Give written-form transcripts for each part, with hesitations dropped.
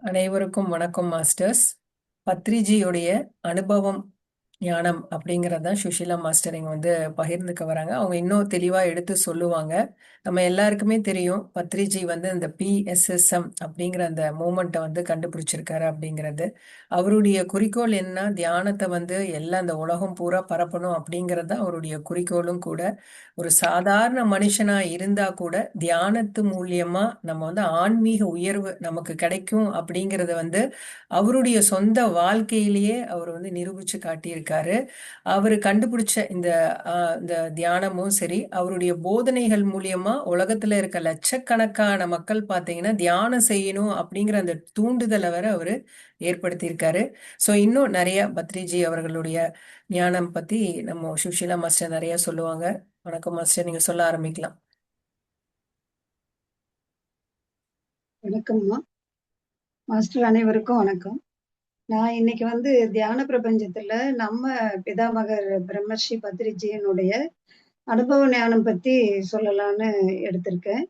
அனைவருக்கும் வணக்கம் மாஸ்டர்ஸ். பத்ரிஜியுடைய அனுபவம் ஞானம் அப்படிங்கறதான் சுஷீலா மாஸ்டர் இங்க பகிர்ந்துக்க வராங்க. அவங்க இன்னும் தெளிவா எடுத்து சொல்லுவாங்க. நம்ம எல்லாருக்குமே தெரியும் பத்ரிஜி இந்த PSSM அப்படிங்கிற அந்த மூமெண்ட்டை கண்டுபிடிச்சிருக்காரு அப்படிங்கிறது. அவருடைய குறிக்கோள் என்ன? தியானத்தை எல்லாம் அந்த உலகம் பூரா பரப்பணும் அப்படிங்கிறது தான் அவருடைய குறிக்கோளும் கூட. ஒரு சாதாரண மனுஷனா இருந்தா கூட தியானத்து மூலியமா நம்ம ஆன்மீக உயர்வு நமக்கு கிடைக்கும் அப்படிங்கறத அவருடைய சொந்த வாழ்க்கையிலேயே அவர் நிரூபிச்சு காட்டியிருக்காரு. அவரு கண்டுபிடிச்ச இந்த தியானமும் சரி, அவருடைய போதனைகள் மூலியமா உலகத்துல இருக்க லட்சக்கணக்கான மக்கள் பார்த்தீங்கன்னா தியானம் செய்யணும் அப்படிங்கிற அந்த தூண்டுதலை வர அவரு ஏற்படுத்தியிருக்காரு. ஸோ இன்னும் நிறைய பத்ரிஜி அவர்களுடைய ஞானம் பத்தி நம்ம சுஷீலா மாஸ்டர் நிறைய சொல்லுவாங்க. வணக்கம் மாஸ்டர், நீங்க சொல்ல ஆரம்பிக்கலாம். வணக்கம்மா மாஸ்டர், அனைவருக்கும் வணக்கம். நான் இன்னைக்கு தியான பிரபஞ்சத்துல நம்ம பிதாமகர் பிரம்மர்ஷி பத்ரிஜியினுடைய அனுபவ ஞானம் பத்தி சொல்லலாம்னு எடுத்திருக்கேன்.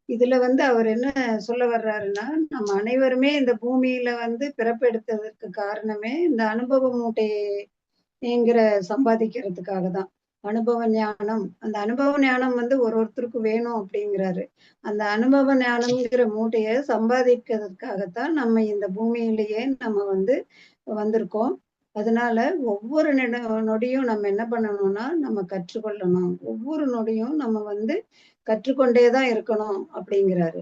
இதுல அவர் என்ன சொல்ல வர்றாருன்னா, நம்ம அனைவருமே இந்த பூமியில பிறப்பெடுத்ததற்கு காரணமே இந்த அனுபவ மூட்டைங்கிற சம்பாதிக்கிறதுக்காக தான். அனுபவ ஞானம், அந்த அனுபவ ஞானம் ஒருத்தருக்கு வேணும் அப்படிங்கிறாரு. அந்த அனுபவ ஞானம்ங்கிற மூட்டையை சம்பாதிக்கிறதுக்காகத்தான் நம்ம இந்த பூமியிலேயே நம்ம வந்திருக்கோம். அதனால ஒவ்வொரு நொடியும் நம்ம என்ன பண்ணணும்னா நம்ம கற்றுக்கொள்ளணும். ஒவ்வொரு நொடியும் நம்ம கற்றுக்கொண்டேதான் இருக்கணும் அப்படிங்கிறாரு.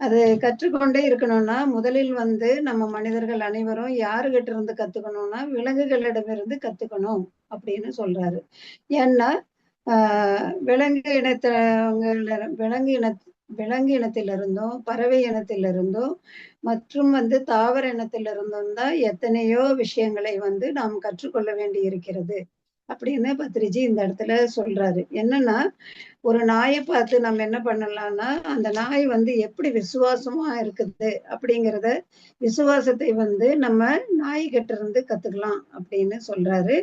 அது கற்றுக்கொண்டே இருக்கணும்னா முதலில் நம்ம மனிதர்கள் அனைவரும் யாருகிட்ட இருந்து கத்துக்கணும்னா விலங்குகளிடமிருந்து கத்துக்கணும் அப்படின்னு சொல்றாரு. ஏன்னா விலங்கு இனத்திலிருந்தும் பறவை இனத்திலிருந்தும் மற்றும் தாவர இனத்திலிருந்தும் தான் எத்தனையோ விஷயங்களை நாம் கற்றுக்கொள்ள வேண்டி இருக்கிறது அப்படின்னு பத்ரிஜி இந்த இடத்துல சொல்றாரு. என்னன்னா, ஒரு நாயை பார்த்து நம்ம என்ன பண்ணலாம்னா, அந்த நாய் எப்படி விசுவாசமா இருக்குது அப்படிங்கிறத விசுவாசத்தை நம்ம நாய்கிட்ட இருந்து கத்துக்கலாம் அப்படின்னு சொல்றாரு.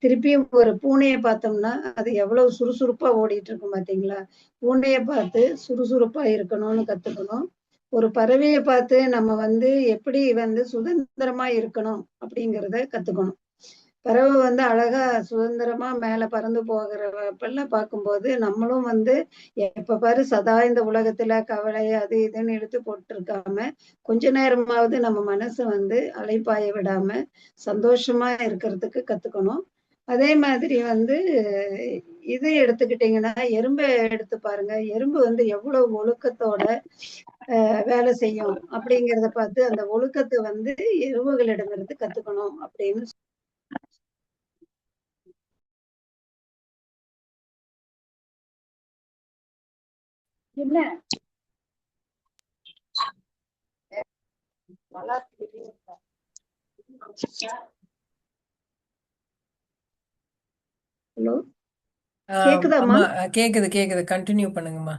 திருப்பியும் ஒரு பூனையை பார்த்தோம்னா அது எவ்வளவு சுறுசுறுப்பா ஓடிட்டு இருக்கும் பாத்தீங்களா? பூனையை பார்த்து சுறுசுறுப்பா இருக்கணும்னு கத்துக்கணும். ஒரு பறவையை பார்த்து நம்ம எப்படி சுதந்திரமா இருக்கணும் அப்படிங்கிறத கத்துக்கணும். பறவை அழகா சுதந்திரமா மேல பறந்து போகிறப்பெல்லாம் பார்க்கும்போது நம்மளும் எப்ப பாரு சதா இந்த உலகத்துல கவலை அது இதுன்னு இழுத்து போட்டு இருக்காம கொஞ்ச நேரமாவது நம்ம மனசை அலைப்பாய விடாம சந்தோஷமா இருக்கிறதுக்கு கத்துக்கணும். அதே மாதிரி இது எடுத்துக்கிட்டீங்கன்னா எறும்பை எடுத்து பாருங்க. எறும்பு எவ்வளவு ஒழுக்கத்தோட வேலை செய்யும் அப்படிங்கிறத பார்த்து அந்த ஒழுக்கத்தை எறும்புகளிடமிருந்து கத்துக்கணும் அப்படின்னு என்ன ஹலோ, கேக்குதாமா? கேக்குது. கண்டினியூ பண்ணுங்கம்மா.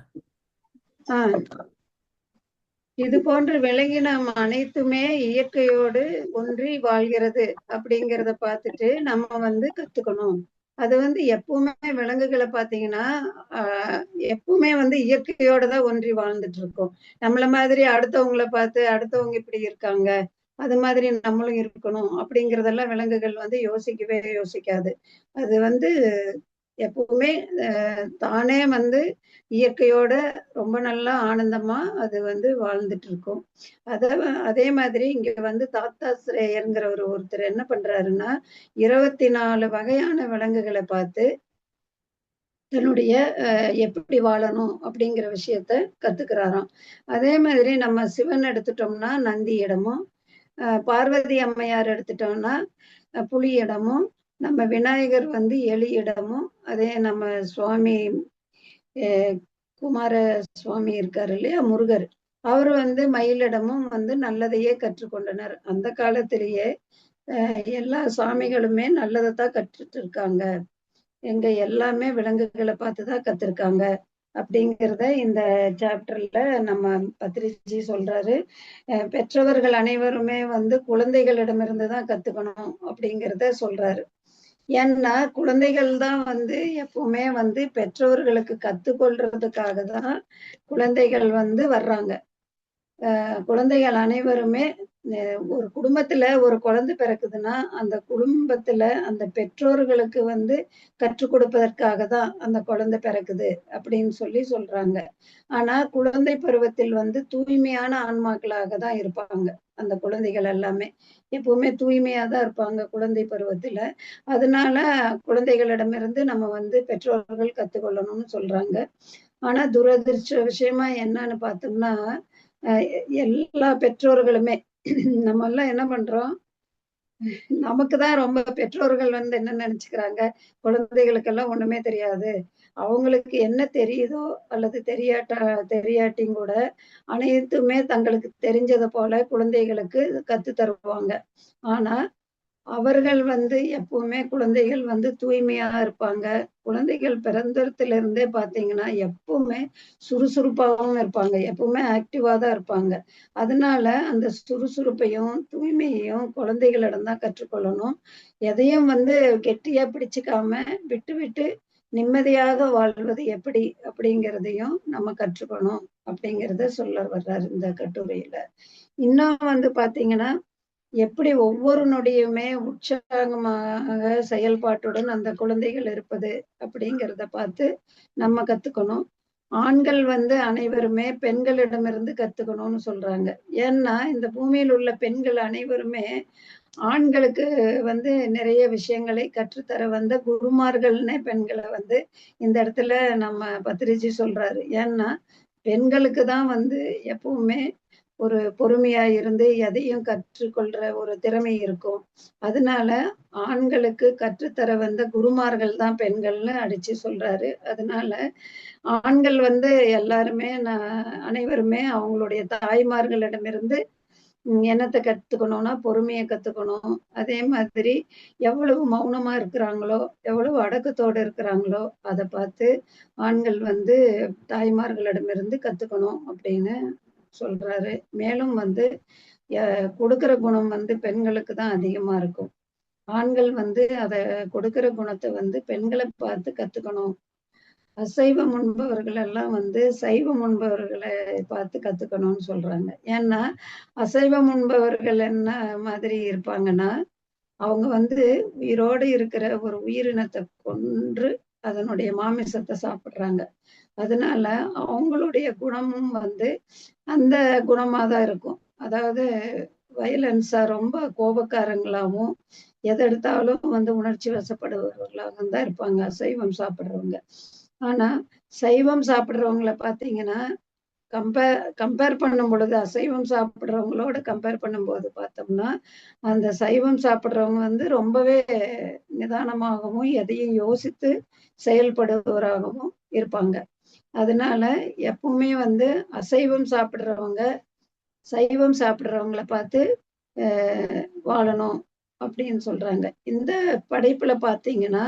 இது போன்ற விலங்கினம் அனைத்துமே இயற்கையோடு ஒன்றி வாழ்கிறது அப்படிங்கிறத பார்த்துட்டு நம்ம கத்துக்கணும். அது எப்பவுமே விலங்குகளை பார்த்தீங்கன்னா எப்பவுமே இயற்கையோட தான் ஒன்றி வாழ்ந்துட்டு இருக்கோம். நம்மள மாதிரி அடுத்தவங்களை பார்த்து அடுத்தவங்க இப்படி இருக்காங்க அது மாதிரி நம்மளும் இருக்கணும் அப்படிங்கிறதெல்லாம் விலங்குகள் யோசிக்கவே யோசிக்காது. அது எப்பவுமே தானே இயற்கையோட ரொம்ப நல்லா ஆனந்தமா அது வாழ்ந்துட்டு இருக்கும். அதே மாதிரி இங்க தாத்தாஸ்ரேயர்ங்கிற ஒருத்தர் என்ன பண்றாருன்னா 24 வகையான விலங்குகளை பார்த்து தன்னுடைய எப்படி வாழணும் அப்படிங்கிற விஷயத்த கத்துக்கிறாராம். அதே மாதிரி நம்ம சிவன் எடுத்துட்டோம்னா நந்தி இடமும், பார்வதி அம்மையார் எடுத்துட்டோம்னா புலி இடமும், நம்ம விநாயகர் எலி இடமும், அதே நம்ம சுவாமி குமார சுவாமி இருக்காரு இல்லையா, முருகர், அவர் மயிலிடமும் நல்லதையே கற்றுக்கொண்டனர். அந்த காலத்திலேயே எல்லா சாமிகளுமே நல்லதைத்தான் கற்றுட்டு இருக்காங்க. எங்க எல்லாமே விலங்குகளை பார்த்துதான் கத்திருக்காங்க அப்படிங்கிறத இந்த சாப்டர்ல நம்ம பத்ரிஜி சொல்றாரு. பெற்றவர்கள் அனைவருமே குழந்தைகளிடமிருந்து தான் கத்துக்கணும் அப்படிங்கிறத சொல்றாரு. ஏன்னா குழந்தைகள் தான் எப்பவுமே பெற்றோர்களுக்கு கத்துக்கொள்றதுக்காக தான் குழந்தைகள் வர்றாங்க. குழந்தைகள் அனைவருமே ஒரு குடும்பத்துல ஒரு குழந்தை பிறக்குதுன்னா, அந்த குடும்பத்துல அந்த பெற்றோர்களுக்கு வந்து கற்றுக் கொடுப்பதற்காக தான் அந்த குழந்தை பிறக்குது அப்படின்னு சொல்லி சொல்றாங்க. ஆனா, குழந்தை பருவத்தில் வந்து தூய்மையான ஆன்மாக்களாக தான் இருப்பாங்க. அந்த குழந்தைகள் எல்லாமே. எப்பவுமே தூய்மையா தான் இருப்பாங்க குழந்தை பருவத்தில. அதனால குழந்தைகளிடமிருந்து நம்ம வந்து பெற்றோர்கள் கத்துக்கொள்ளணும்னு சொல்றாங்க. ஆனா, துரதிர்ஷ்ட விஷயமா என்னன்னு பார்த்தோம்னா, அ எல்லா பெற்றோர்களுமே நம்மல்லாம் என்ன பண்றோம், நமக்கு தான் ரொம்ப பெற்றோர்கள் வந்து என்ன நெனச்சுக்கிறாங்க, குழந்தைகளுக்கெல்லாம் ஒண்ணுமே தெரியாது. அவங்களுக்கு என்ன தெரியுதோ அல்லது தெரியாட்டியும் கூட, அனைத்துமே தங்களுக்கு தெரிஞ்சத போல குழந்தைகளுக்கு கத்து தருவாங்க. ஆனா, அவர்கள் வந்து எப்பவுமே குழந்தைகள் வந்து தூய்மையா இருப்பாங்க. குழந்தைகள் பிறந்ததிலிருந்தே பார்த்தீங்கன்னா, எப்பவுமே சுறுசுறுப்பாவும் இருப்பாங்க. எப்பவுமே ஆக்டிவா தான் இருப்பாங்க. அதனால அந்த சுறுசுறுப்பையும், தூய்மையையும் குழந்தைகளிடம் தான் கற்றுக்கொள்ளணும். எதையும் வந்து கெட்டியா பிடிச்சுக்காம, விட்டு விட்டு நிம்மதியாக வாழ்வது எப்படி அப்படிங்கிறதையும் நம்ம கற்றுக்கணும் அப்படிங்கிறத சொல்ல வர்றாரு இந்த கட்டுரையில. இன்னும் வந்து பார்த்தீங்கன்னா, எப்படி ஒவ்வொரு நொடியுமே உற்சாகமாக செயல்பாட்டுடன் அந்த குழந்தைகள் இருப்பது அப்படிங்கிறத பார்த்து நம்ம கத்துக்கணும். ஆண்கள் வந்து அனைவருமே பெண்களிடமிருந்து கத்துக்கணும்னு சொல்றாங்க. ஏன்னா, இந்த பூமியில் உள்ள பெண்கள் அனைவருமே ஆண்களுக்கு வந்து நிறைய விஷயங்களை கற்றுத்தர வந்த குருமார்கள்னே பெண்கள வந்து இந்த இடத்துல நம்ம பத்திரிஜி சொல்றாரு. ஏன்னா, பெண்களுக்கு தான் வந்து எப்பவுமே ஒரு பொறுமையா இருந்து எதையும் கற்றுக்கொள்ற ஒரு திறமை இருக்கும். அதனால ஆண்களுக்கு கற்றுத்தர வந்த குருமார்கள் தான் பெண்கள்னு அடிச்சு சொல்றாரு. அதனால ஆண்கள் வந்து எல்லாருமே அனைவருமே அவங்களுடைய தாய்மார்களிடமிருந்து என்னத்த கத்துக்கணும்னா, பொறுமைய கத்துக்கணும். அதே மாதிரி எவ்வளவு மௌனமா இருக்கிறாங்களோ, எவ்வளவு அடக்கத்தோட இருக்கிறாங்களோ, அத பார்த்து ஆண்கள் வந்து தாய்மார்களிடமிருந்து கத்துக்கணும் அப்படின்னு சொல்றாரு. மேலும் வந்து எ கொடுக்கிற குணம் வந்து பெண்களுக்கு தான் அதிகமா இருக்கும். ஆண்கள் வந்து அத கொடுக்கிற குணத்த வந்து பெண்கள பார்த்து கத்துக்கணும். அசைவம் உண்பவர்கள் எல்லாம் வந்து சைவம் உண்பவர்கள பார்த்து கத்துக்கணும்னு சொல்றாங்க. ஏன்னா, அசைவம் உண்பவர்கள் என்ன மாதிரி இருப்பாங்கன்னா, அவங்க வந்து உயிரோடு இருக்கிற ஒரு உயிரினத்த கொன்று அதனுடைய மாமிசத்த சாப்பிடுறாங்க. அதனால அவங்களுடைய குணமும் வந்து அந்த குணமா தான் இருக்கும். அதாவது வயலன்ஸா ரொம்ப கோபக்காரங்களாவும், எத எடுத்தாலும் வந்து உணர்ச்சி வசப்படுபவர்களாகவும் தான் இருப்பாங்க, அசைவம் சாப்பிடுறவங்க. ஆனா, சைவம் சாப்பிடுறவங்கள பார்த்தீங்கன்னா, கம்பேர் பண்ணும் பொழுது அசைவம் சாப்பிடுறவங்களோட கம்பேர் பண்ணும்போது பார்த்தோம்னா, அந்த சைவம் சாப்பிடுறவங்க வந்து ரொம்பவே நிதானமாகவும், எதையும் யோசித்து செயல்படுபவராகவும் இருப்பாங்க. அதனால எப்பவுமே வந்து அசைவம் சாப்பிடுறவங்க, சைவம் சாப்பிடுறவங்கள பார்த்து அ வாழணும் அப்படின்னு சொல்றாங்க. இந்த படைப்புல பார்த்தீங்கன்னா,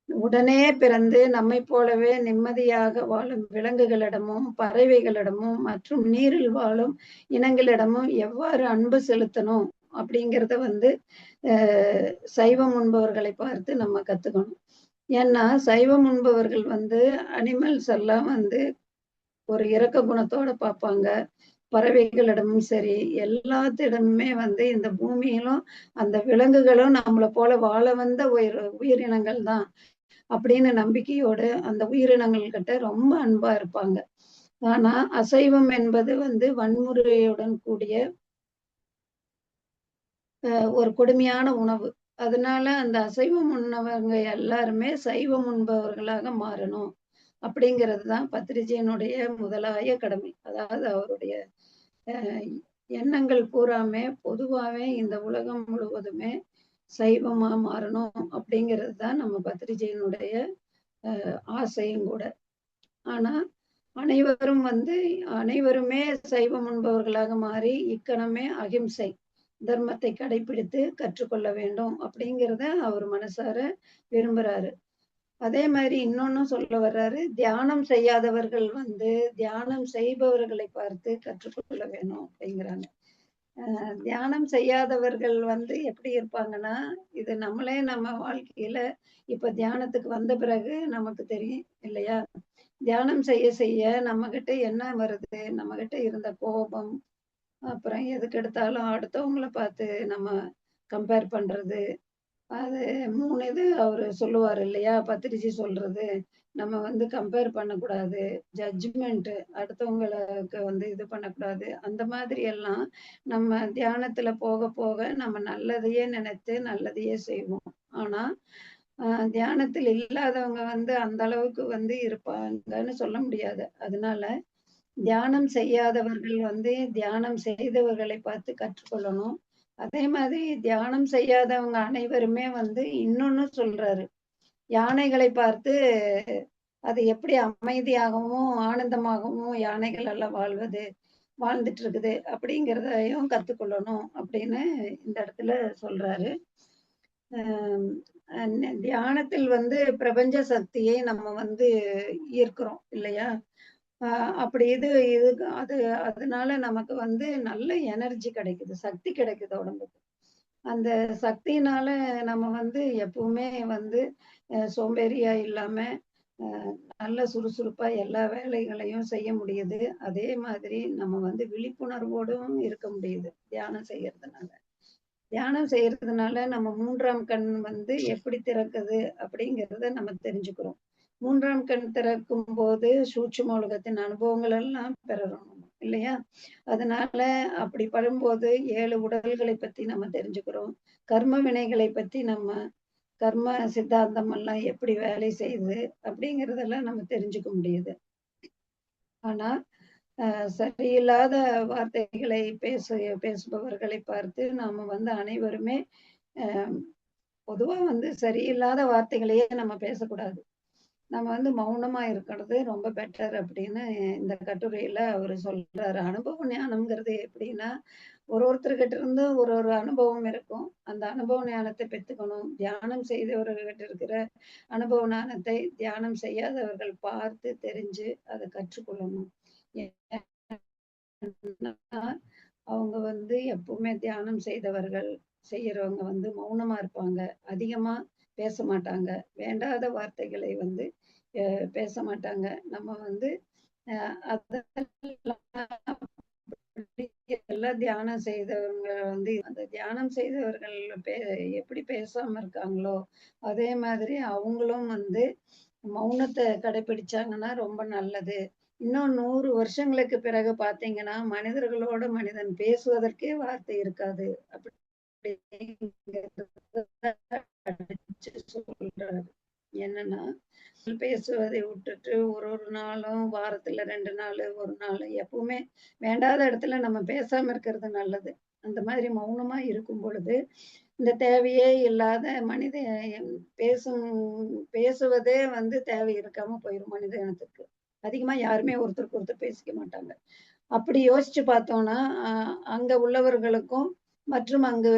உடனே பிறந்து நம்மைப் போலவே நிம்மதியாக வாழும் விலங்குகளிடமும், பறவைகளிடமும் மற்றும் நீரில் வாழும் இனங்களிடமும் எவ்வாறு அன்பு செலுத்தணும் அப்படிங்கிறத வந்து அ சைவம் உண்பவர்களை பார்த்து நம்ம கத்துக்கணும். ஏன்னா, சைவம் உண்பவர்கள் வந்து அனிமல்ஸ் எல்லாம் வந்து ஒரு இரக்க குணத்தோட பார்ப்பாங்க. பறவைகளிடமும் சரி, எல்லாத்திடமுமே வந்து இந்த பூமியிலும் அந்த விலங்குகளும் நம்மள போல வாழ வந்த உயிரினங்கள் தான் அப்படின்னு நம்பிக்கையோடு அந்த உயிரினங்கள் கிட்ட ரொம்ப அன்பா இருப்பாங்க. ஆனா, அசைவம் என்பது வந்து வன்முறையுடன் கூடிய ஒரு கொடுமையான உணவு. அதனால அந்த அசைவம் உண்ணவங்க எல்லாருமே சைவம் உண்பவர்களாக மாறணும். அப்படிங்கிறது தான் பத்திரிஜியினுடைய முதலாய கடமை. அதாவது அவருடைய அ எண்ணங்கள் பூராமே பொதுவாவே இந்த உலகம் முழுவதுமே சைவமா மாறணும் அப்படிங்கிறது தான் நம்ம பத்திரிஜையினுடைய ஆசையும் கூட. ஆனா, அனைவரும் வந்து அனைவருமே சைவம் உண்பவர்களாக மாறி, இக்கணமே அகிம்சை தர்மத்தை கடைப்பிடித்து கற்றுக்கொள்ள வேண்டும் அப்படிங்கிறத அவர் மனசார விரும்புறாரு. அதே மாரி இன்னொன்னும் சொல்ல வர்றாரு, தியானம் செய்யாதவர்கள் வந்து தியானம் செய்பவர்களை பார்த்து கற்றுக்கொள்ள வேணும் அப்படிங்கிறாங்க. தியானம் செய்யாதவர்கள் வந்து எப்படி இருப்பாங்கன்னா, இது நம்மளே நம்ம வாழ்க்கையில இப்ப தியானத்துக்கு வந்த பிறகு நமக்கு தெரியும் இல்லையா? தியானம் செய்ய செய்ய நம்மகிட்ட என்ன வருது? நம்மகிட்ட இருந்த கோபம், அப்புறம் எதுக்கு எடுத்தாலும் அடுத்தவங்கள பார்த்து நம்ம கம்பேர் பண்றது. அது 3 இது அவரு சொல்லுவாரு இல்லையா? பத்திரிஜி சொல்றது. நம்ம வந்து கம்பேர் பண்ணக்கூடாது. ஜட்ஜ்மென்ட் அடுத்தவங்களுக்கு வந்து இது பண்ணக்கூடாது. அந்த மாதிரி எல்லாம் நம்ம தியானத்துல போக போக நம்ம நல்லதையே நினைத்து நல்லதையே செய்வோம். ஆனா, அ தியானத்தில் இல்லாதவங்க வந்து அந்த அளவுக்கு வந்து இருப்பாங்கன்னு சொல்ல முடியாது. அதனால தியானம் செய்யாதவர்கள் வந்து தியானம் செய்தவர்களை பார்த்து கற்றுக்கொள்ளணும். அதே மாதிரி தியானம் செய்யாதவங்க அனைவருமே வந்து இன்னொன்னு சொல்றாரு. யானைகளை பார்த்து அது எப்படி அமைதியாகவும், ஆனந்தமாகவும் யானைகள் எல்லாம் வாழ்ந்துட்டு இருக்குது அப்படிங்கிறதையும் கத்துக்கொள்ளணும் அப்படின்னு இந்த இடத்துல சொல்றாரு. அம் தியானத்தில் வந்து பிரபஞ்ச சக்தியை நம்ம வந்து ஈர்க்கிறோம் இல்லையா? அ அப்படி இது இது அது அதனால நமக்கு வந்து நல்ல எனர்ஜி கிடைக்குது. சக்தி கிடைக்குது உடம்புக்கு. அந்த சக்தியினால நம்ம வந்து எப்பவுமே வந்து சோம்பேறியா இல்லாம, அ நல்ல சுறுசுறுப்பா எல்லா வேலைகளையும் செய்ய முடியுது. அதே மாதிரி நம்ம வந்து விழிப்புணர்வோடும் இருக்க முடியுது, தியானம் செய்யறதுனால. தியானம் செய்யறதுனால நம்ம 3ஆம் கண் வந்து எப்படி திறக்குது அப்படிங்கிறத நம்ம தெரிஞ்சுக்கிறோம். 3ஆம் கண் திறக்கும்போது சூட்சும உலகத்தின் அனுபவங்கள் எல்லாம் பெறுறோம் நம்ம, இல்லையா? அதனால அப்படி படும்போது 7 உடல்களை பத்தி நம்ம தெரிஞ்சுக்கிறோம். கர்ம வினைகளை பத்தி நம்ம கர்ம சித்தாந்தம் எல்லாம் எப்படி வேலை செய்யுது அப்படிங்கிறதெல்லாம் நம்ம தெரிஞ்சுக்க முடியுது. ஆனா, சரியில்லாத வார்த்தைகளை பேசுபவர்களை பார்த்து நாம வந்து அனைவருமே அ பொதுவா வந்து சரியில்லாத வார்த்தைகளையே நம்ம பேசக்கூடாது. நம்ம வந்து மௌனமா இருக்கிறது ரொம்ப பெட்டர் அப்படின்னு இந்த கட்டுரையில அவரு சொல்றாரு. அனுபவ ஞானம்ங்கிறது எப்படின்னா, ஒருத்தர்கிட்ட இருந்து ஒரு அனுபவம் இருக்கும். அந்த அனுபவ ஞானத்தை பெத்துக்கணும். தியானம் செய்தவர்கள்கிட்ட இருக்கிற அனுபவ ஞானத்தை தியானம் செய்யாதவர்கள் பார்த்து தெரிஞ்சு அத கற்றுக்கொள்ளணும். ஏன்னா, அவங்க வந்து எப்பவுமே தியானம் செய்யறவங்க வந்து மௌனமா இருப்பாங்க. அதிகமா பேச மாட்டாங்க. வேண்டாத வார்த்தைகளை வந்து அ பேச மாட்டாங்க. நம்ம வந்து அ அதெல்லாம் எல்லாம் தியானம் செய்தவங்க வந்து அந்த தியானம் செய்தவர்கள் பே எப்படி பேசாம இருக்காங்களோ, அதே மாதிரி அவங்களும் வந்து மௌனத்த கடைபிடிச்சாங்கன்னா ரொம்ப நல்லது. இன்னும் 100 வருஷங்களுக்கு பிறகு பார்த்தீங்கன்னா, மனிதர்களோட மனிதன் பேசுவதற்கே வார்த்தை இருக்காது. அப்படிங்கிறத அடிச்சு சொல்றாரு. என்னன்னா, பேசுவதை விட்டுட்டு ஒரு நாளும் வாரத்துல 2 நாளு, 1 நாளு எப்பவுமே வேண்டாத இடத்துல நம்ம பேசாம இருக்கிறது நல்லது. அந்த மாதிரி மௌனமா இருக்கும் பொழுது, இந்த தேவையே இல்லாத மனித பேசும் பேசுவதே வந்து தேவை இருக்காம போயிரும் மனித இனத்துக்கு. அதிகமா யாருமே ஒருத்தருக்கு ஒருத்தர் பேசிக்க மாட்டாங்க. அப்படி யோசிச்சு பார்த்தோம்னா, அ அங்க உள்ளவர்களுக்கும் மற்றும் அங்கு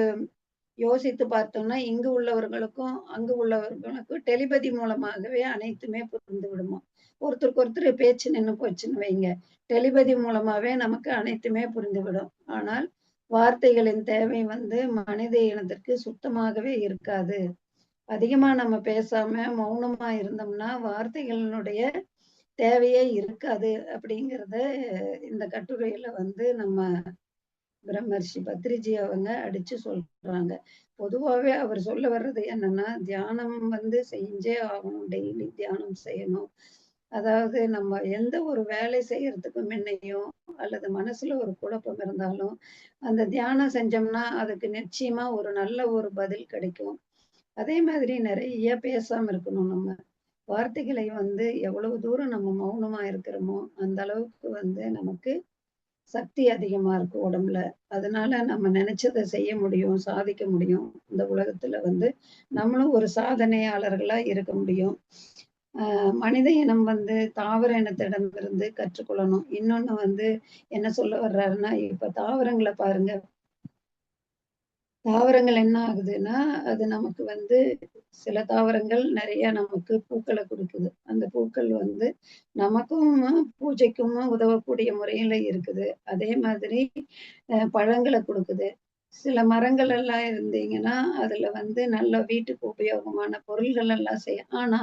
யோசித்து பார்த்தோம்னா, இங்கு உள்ளவர்களுக்கும், அங்கு உள்ளவர்களுக்கும் டெலிபதி மூலமாகவே அனைத்துமே புரிந்து விடுமாம். ஒருத்தருக்கு ஒருத்தர் பேச்சு நின்னு போச்சுன்னு வைங்க. டெலிபதி மூலமாவே நமக்கு அனைத்துமே புரிந்துவிடும். ஆனால், வார்த்தைகளின் தேவை வந்து மனித இனத்திற்கு சுத்தமாகவே இருக்காது. அதிகமா நம்ம பேசாம மௌனமா இருந்தோம்னா, வார்த்தைகளினுடைய தேவையே இருக்காது அப்படிங்கிறத இந்த கட்டுரையில வந்து நம்ம பிரம்மர்ஷி பத்ரிஜி அவங்க அடிச்சு சொல்றாங்க. பொதுவாவே அவர் சொல்ல வர்றது என்னன்னா, தியானம் வந்து செஞ்சே ஆகணும். டெய்லி தியானம் செய்யணும். அதாவது நம்ம எந்த ஒரு வேலை செய்யறதுக்கு முன்னையும், அல்லது மனசுல ஒரு குழப்பம் இருந்தாலும், அந்த தியானம் செஞ்சோம்னா, அதுக்கு நிச்சயமா ஒரு நல்ல ஒரு பதில் கிடைக்கும். அதே மாதிரி நெறைய பேசாம இருக்கணும் நம்ம. வார்த்தைகளை வந்து எவ்வளவு தூரம் நம்ம மௌனமா இருக்கிறோமோ, அந்த அளவுக்கு வந்து நமக்கு சக்தி அதிகமா இருக்கும் உடம்புல. அதனால நம்ம நெனைச்சத செய்ய முடியும், சாதிக்க முடியும். இந்த உலகத்துல வந்து நம்மளும் ஒரு சாதனையாளர்களா இருக்க முடியும். மனித இனம் வந்து தாவர இனத்திடமிருந்து கற்றுக்கொள்ளணும். இன்னொன்னு வந்து என்ன சொல்ல வர்றாருன்னா, இப்ப தாவரங்கள பாருங்க. தாவரங்கள் என்ன ஆகுதுன்னா, அது நமக்கு வந்து சில தாவரங்கள் நெறைய நமக்கு பூக்கள குடுக்குது. அந்த பூக்கள் வந்து நமக்கும் பூஜைக்கும் உதவக்கூடிய முறையில இருக்குது. அதே மாதிரி பழங்கள குடுக்குது. சில மரங்கள் எல்லாம் இருந்தீங்கன்னா, அதுல வந்து நல்ல வீட்டுக்கு உபயோகமான பொருள்கள் எல்லாம் செய்யும். ஆனா,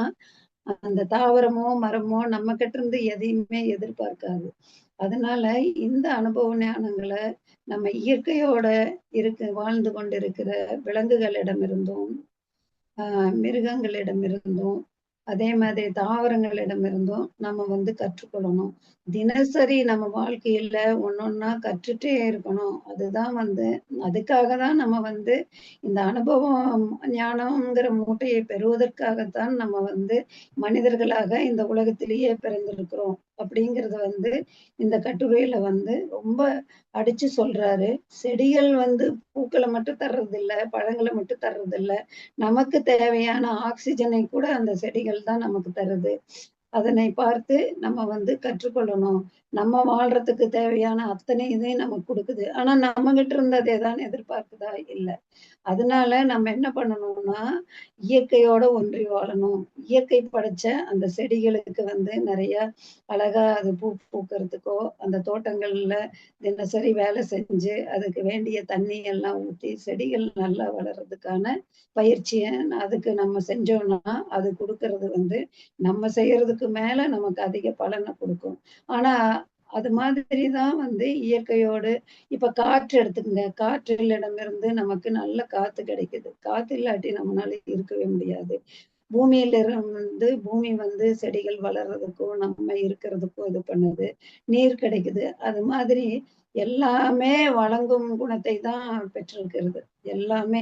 அந்த தாவரமோ, மரமோ நம்மகிட்ட இருந்து எதையுமே எதிர்பார்க்காது. அதனால இந்த அனுபவ ஞானங்களை நம்ம இயற்கையோட வாழ்ந்து கொண்டிருக்கிற விலங்குகளிடமிருந்தும் மிருகங்களிடமிருந்தும் அதே மாதிரி தாவரங்களிடமிருந்தும் நம்ம வந்து கற்றுக்கொள்ளணும். தினசரி நம்ம வாழ்க்கையில ஒன்னொன்னா கற்றுட்டே இருக்கணும். அதுதான் வந்து அதுக்காக தான் நம்ம வந்து இந்த அனுபவம் ஞானம்ங்கிற மூட்டையை பெறுவதற்காகத்தான் நம்ம வந்து மனிதர்களாக இந்த உலகத்திலேயே பிறந்திருக்கிறோம் அப்படிங்கறது வந்து இந்த கட்டுரையில வந்து ரொம்ப அடிச்சு சொல்றாரு. செடிகள் வந்து பூக்களை மட்டும் தர்றது இல்ல, பழங்களை மட்டும் தர்றது இல்ல, நமக்கு தேவையான ஆக்சிஜனை கூட அந்த செடிகள் தான் நமக்கு தருது. அதனை பார்த்து நம்ம வந்து கற்றுக்கொள்ளணும். நம்ம வாழ்றதுக்கு தேவையான அத்தனை இதையும் நமக்கு கொடுக்குது. ஆனா நம்ம கிட்ட இருந்து அதை தான் எதிர்பார்க்குதா? இல்ல. அதனால நம்ம என்ன பண்ணணும்னா இயற்கையோட ஒன்றி வாழணும். இயற்கை படைச்ச அந்த செடிகளுக்கு வந்து நிறைய அழகா அது பூக்கிறதுக்கோ அந்த தோட்டங்கள்ல தினசரி வேலை செஞ்சு அதுக்கு வேண்டிய தண்ணி எல்லாம் ஊற்றி செடிகள் நல்லா வளர்றதுக்கான பயிற்சியை அதுக்கு நம்ம செஞ்சோம்னா அது கொடுக்கறது வந்து நம்ம செய்யறதுக்கு மேல நமக்கு அதிக பலனை கொடுக்கும். ஆனா அது மாதிரிதான் வந்து இயற்கையோடு இப்ப காற்று எடுத்துக்கங்க. காற்றிலிடமிருந்து நமக்கு நல்ல காத்து கிடைக்குது. காத்து இல்லாட்டி நம்மளால இருக்கவே முடியாது. பூமியில இருந்து பூமி வந்து செடிகள் வளர்றதுக்கும் நம்ம இருக்கிறதுக்கும் இது பண்ணுது. நீர் கிடைக்குது. அது மாதிரி எல்லாமே வழங்கும் குணத்தை தான் பெற்றிருக்கிறது. எல்லாமே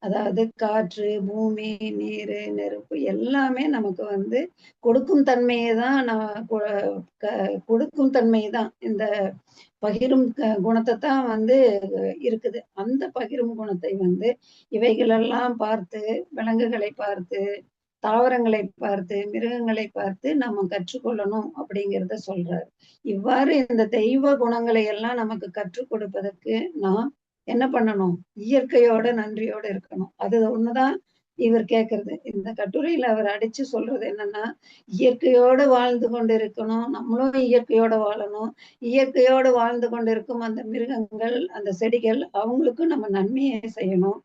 அதாவது காற்று, பூமி, நீரு, நெருப்பு எல்லாமே நமக்கு வந்து கொடுக்கும் தன்மையை தான் கொடுக்கும் தன்மை தான் இந்த பகிரும் குணத்தை தான் வந்து இருக்குது. அந்த பகிரும் குணத்தை வந்து இவைகளெல்லாம் பார்த்து, விலங்குகளை பார்த்து, தாவரங்களை பார்த்து, மிருகங்களை பார்த்து நம்ம கற்றுக்கொள்ளணும் அப்படிங்கிறத சொல்றாரு. இவ்வாறு இந்த தெய்வ குணங்களை எல்லாம் நமக்கு கற்றுக் கொடுப்பதற்கு நாம் என்ன பண்ணணும்? இயற்கையோட நன்றியோட இருக்கணும். அது ஒண்ணுதான் இவர் கேட்கறது. இந்த கட்டுரையில அவர் அடிச்சு சொல்றது என்னன்னா, இயற்கையோடு வாழ்ந்து கொண்டு இருக்கணும். நம்மளும் இயற்கையோட வாழணும். இயற்கையோடு வாழ்ந்து கொண்டிருக்கும் அந்த மிருகங்கள், அந்த செடிகள் அவங்களுக்கும் நம்ம நன்மையை செய்யணும்.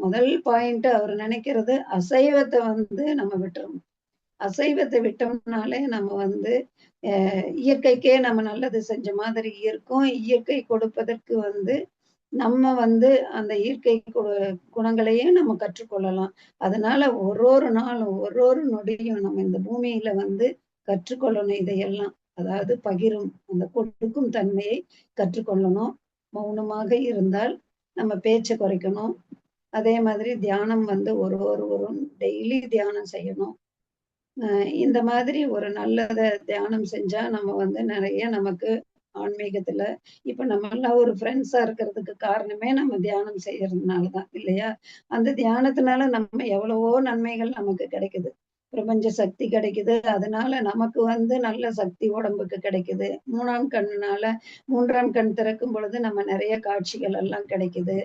முதல் பாயிண்ட் அவர் நினைக்கிறது அசைவத்தை வந்து நம்ம விட்டுறணும். அசைவத்தை விட்டோம்னாலே நம்ம வந்து இயற்கைக்கே நம்ம நல்லது செஞ்ச மாதிரி இருக்கும். இயற்கை கொடுப்பதற்கு வந்து நம்ம வந்து அந்த இயற்கை குணங்களையும் நம்ம கற்றுக்கொள்ளலாம். அதனால ஒரு நாளும் ஒரு நொடியும் நம்ம இந்த பூமியில வந்து கற்றுக்கொள்ளணும் இதையெல்லாம். அதாவது பகிரும் அந்த கொடுக்கும் தன்மையை கற்றுக்கொள்ளணும். மௌனமாக இருந்தால் நம்ம பேச்சை குறைக்கணும். அதே மாதிரி தியானம் வந்து ஒருவரும் டெய்லி தியானம் செய்யணும். இந்த மாதிரி ஒரு நல்லத தியானம் செஞ்சா நம்ம வந்து நிறைய நமக்கு ஆன்மீகத்துல இப்ப நம்ம எல்லாம் ஒரு ஃப்ரெண்ட்ஸா இருக்கிறதுக்கு காரணமே நம்ம தியானம் செய்யறதுனாலதான் இல்லையா? அந்த தியானத்தினால நம்ம எவ்வளவோ நன்மைகள் நமக்கு கிடைக்குது. பிரபஞ்ச சக்தி கிடைக்குது. அதனால நமக்கு வந்து நல்ல சக்தி உடம்புக்கு கிடைக்குது. மூன்றாம் கண் திறக்கும் பொழுது நம்ம நிறைய காட்சிகள் எல்லாம் கிடைக்குது.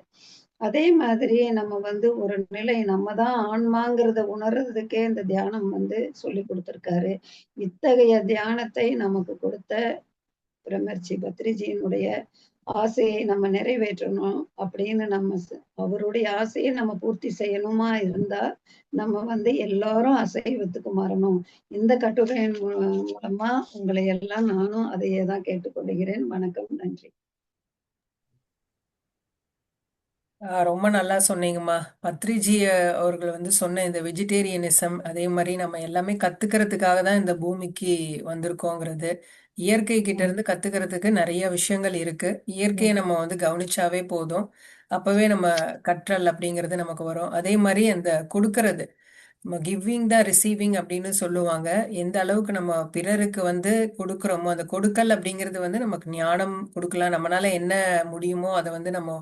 அதே மாதிரி நம்ம வந்து ஒரு நிலை நம்ம தான் ஆன்மாங்கிறத உணர்றதுக்கே இந்த தியானம் வந்து சொல்லி கொடுத்திருக்காரு. இத்தகைய தியானத்தை நமக்கு கொடுத்த பிரம்மர்ஷி பத்ரிஜியினுடைய ஆசையை நம்ம நிறைவேற்றணும் அப்படின்னு அவருடைய ஆசையை நம்ம பூர்த்தி செய்யணுமா இருந்தா நம்ம வந்து எல்லாரும் அசைவத்துக்கு மாறணும். இந்த கட்டுரையின் மூலமா உங்களை எல்லாம் நானும் அதையே தான் கேட்டுக்கொள்கிறேன். வணக்கம், நன்றி. ரொம்ப நல்லா சொன்னீங்கம்மா. பத்ரிஜி அவர்கள் வந்து சொன்ன இந்த வெஜிடேரியனிசம், அதே மாதிரி நம்ம எல்லாமே கத்துக்கிறதுக்காக தான் இந்த பூமிக்கு வந்திருக்கோங்கிறது. இயற்கை கிட்ட இருந்து கத்துக்கிறதுக்கு நிறைய விஷயங்கள் இருக்கு. இயற்கையை நம்ம வந்து கவனிச்சாவே போதும். அப்பவே நம்ம கற்றல் அப்படிங்கிறது நமக்கு வரும். அதே மாதிரி அந்த கொடுக்கறது, நம்ம கிவிங் தான் ரிசீவிங் அப்படின்னு சொல்லுவாங்க. எந்த அளவுக்கு நம்ம பிறருக்கு வந்து கொடுக்குறோமோ, அந்த கொடுக்கல் அப்படிங்கிறது வந்து நமக்கு ஞானம் கொடுக்கலாம். நம்மளால என்ன முடியுமோ அதை வந்து நம்ம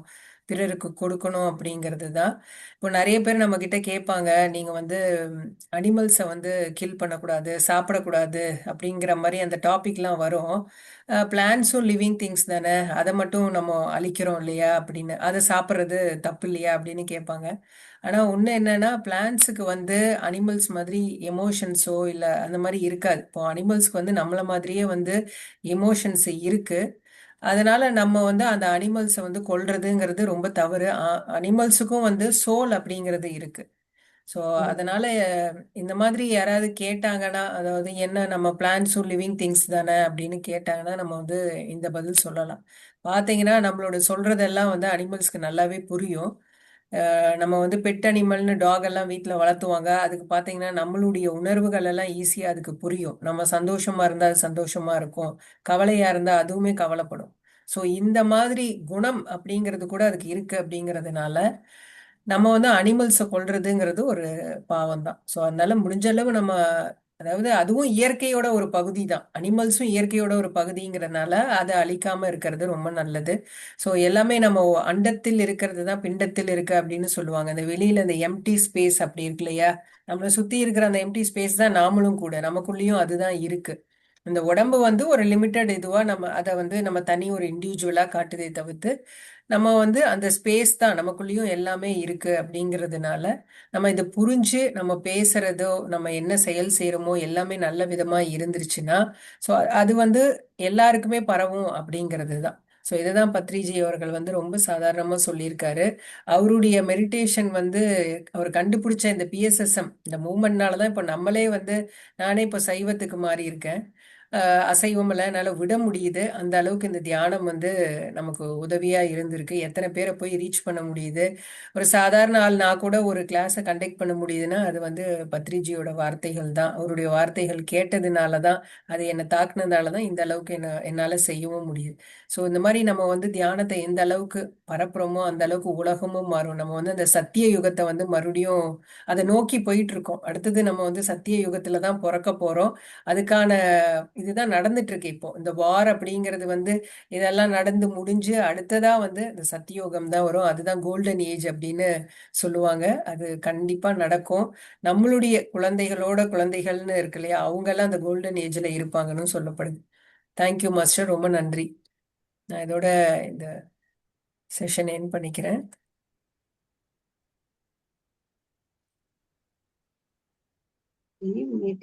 பிறருக்கு கொடுக்கணும் அப்படிங்கிறது தான். இப்போ நிறைய பேர் நம்ம கிட்ட கேட்பாங்க, நீங்க வந்து அனிமல்ஸை வந்து கில் பண்ணக்கூடாது, சாப்பிடக்கூடாது அப்படிங்கிற மாதிரி அந்த டாபிக்லாம் வரும். பிளான்ஸும் லிவிங் திங்ஸ் தானே, அதை மட்டும் நம்ம அழிக்கிறோம் இல்லையா அப்படின்னு, அதை சாப்பிட்றது தப்பு இல்லையா அப்படின்னு கேட்பாங்க. ஆனா ஒண்ணு என்னன்னா, பிளான்ட்ஸுக்கு வந்து அனிமல்ஸ் மாதிரி எமோஷன்ஸோ இல்ல அந்த மாதிரி இருக்காது. இப்போ அனிமல்ஸ்க்கு வந்து நம்மள மாதிரியே வந்து எமோஷன்ஸ் இருக்கு. அதனால நம்ம வந்து அந்த அனிமல்ஸை வந்து கொல்றதுங்கிறது ரொம்ப தவறு. அனிமல்ஸுக்கும் வந்து சோல் அப்படிங்கிறது இருக்கு. ஸோ ம். அதனால இந்த மாதிரி யாராவது கேட்டாங்கன்னா, அதாவது என்ன நம்ம பிளான்ட்ஸும் லிவிங் திங்ஸ் தானே அப்படின்னு கேட்டாங்கன்னா, நம்ம வந்து இந்த பதில் சொல்லலாம். பார்த்தீங்கன்னா, நம்மளோட சொல்றதெல்லாம் வந்து அனிமல்ஸ்க்கு நல்லாவே புரியும். நம்ம வந்து பெட் அனிமல்னு டாக் எல்லாம் வீட்டில் வளர்த்துவாங்க. அதுக்கு பார்த்தீங்கன்னா, நம்மளுடைய உணர்வுகள் எல்லாம் ஈஸியாக அதுக்கு புரியும். நம்ம சந்தோஷமா இருந்தால் அது சந்தோஷமா இருக்கும். கவலையா இருந்தா அதுவுமே கவலைப்படும். ஸோ இந்த மாதிரி குணம் அப்படிங்கிறது கூட அதுக்கு இருக்கு அப்படிங்கிறதுனால, நம்ம வந்து அனிமல்ஸை கொல்றதுங்கிறது ஒரு பாவம் தான். ஸோ அதனால முடிஞ்ச அளவு நம்ம, அதாவது அதுவும் இயற்கையோட ஒரு பகுதி தான். அனிமல்ஸும் இயற்கையோட ஒரு பகுதிங்கிறதுனால அதை அழிக்காம இருக்கிறது ரொம்ப நல்லது. ஸோ எல்லாமே நம்ம அண்டத்தில் இருக்கிறது தான் பிண்டத்தில் இருக்கு அப்படின்னு சொல்லுவாங்க. அந்த வெளியில அந்த எம்டி ஸ்பேஸ் அப்படி இருக்கு இல்லையா? நம்மளை சுத்தி இருக்கிற அந்த எம்டி ஸ்பேஸ் தான் நாமளும் கூட, நமக்குள்ளேயும் அதுதான் இருக்கு. இந்த உடம்பு வந்து ஒரு லிமிட்டட் இதுவா நம்ம அதை வந்து நம்ம தனி ஒரு இண்டிவிஜுவலா காட்டுதே தவிர்த்து, நம்ம வந்து அந்த ஸ்பேஸ் தான் நமக்குள்ளேயும் எல்லாமே இருக்கு அப்படிங்கிறதுனால, நம்ம இதை புரிஞ்சு நம்ம பேசுறதோ நம்ம என்ன செயல் செய்யறோமோ எல்லாமே நல்ல விதமா இருந்துருச்சுன்னா, ஸோ அது வந்து எல்லாருக்குமே பரவும் அப்படிங்கிறது தான். ஸோ இதுதான் பத்ரிஜி அவர்கள் வந்து ரொம்ப சாதாரணமா சொல்லியிருக்காரு. அவருடைய மெடிடேஷன் வந்து அவர் கண்டுபிடிச்ச இந்த பிஎஸ்எஸ்எம் இந்த மூமெண்ட்னால தான் இப்போ நம்மளே வந்து, நானே இப்போ சைவத்துக்கு மாறி இருக்கேன். அசைவம்ல என்னால் விட முடியுது. அந்த அளவுக்கு இந்த தியானம் வந்து நமக்கு உதவியா இருந்திருக்கு. எத்தனை பேரை போய் ரீச் பண்ண முடியுது. ஒரு சாதாரண ஆள் நான் கூட ஒரு கிளாஸை கண்டக்ட் பண்ண முடியுதுன்னா அது வந்து பத்ரிஜியோட வார்த்தைகள் தான். அவருடைய வார்த்தைகள் கேட்டதுனால தான், அது என்னை தாக்குனதால தான் இந்த அளவுக்கு என்னால் செய்யவும் முடியுது. ஸோ இந்த மாதிரி நம்ம வந்து தியானத்தை எந்த அளவுக்கு பரப்புறோமோ அந்த அளவுக்கு உலகமும் மாறும். நம்ம வந்து அந்த சத்திய யுகத்தை வந்து மறுபடியும் அதை நோக்கி போயிட்டு இருக்கோம். அடுத்தது நம்ம வந்து சத்திய யுகத்துல தான் பிறக்க போறோம். அதுக்கான இதுதான் நடந்துட்டு இருக்கு இப்போ. இந்த வார் அப்படிங்கிறது வந்து இதெல்லாம் நடந்து முடிஞ்சு அடுத்ததா வந்து இந்த சத்தியோகம் தான் வரும். அதுதான் கோல்டன் ஏஜ் அப்படின்னு சொல்லுவாங்க. அது கண்டிப்பா நடக்கும். நம்மளுடைய குழந்தைகளோட குழந்தைகள்னு இருக்கு இல்லையா, அவங்க எல்லாம் அந்த கோல்டன் ஏஜ்ல இருப்பாங்கன்னு சொல்லப்படுது. தேங்க்யூ மாஸ்டர், ரொம்ப நன்றி. நான் இதோட இந்த செஷன் என் பண்ணிக்கிறேன். இனி மீட்டிங்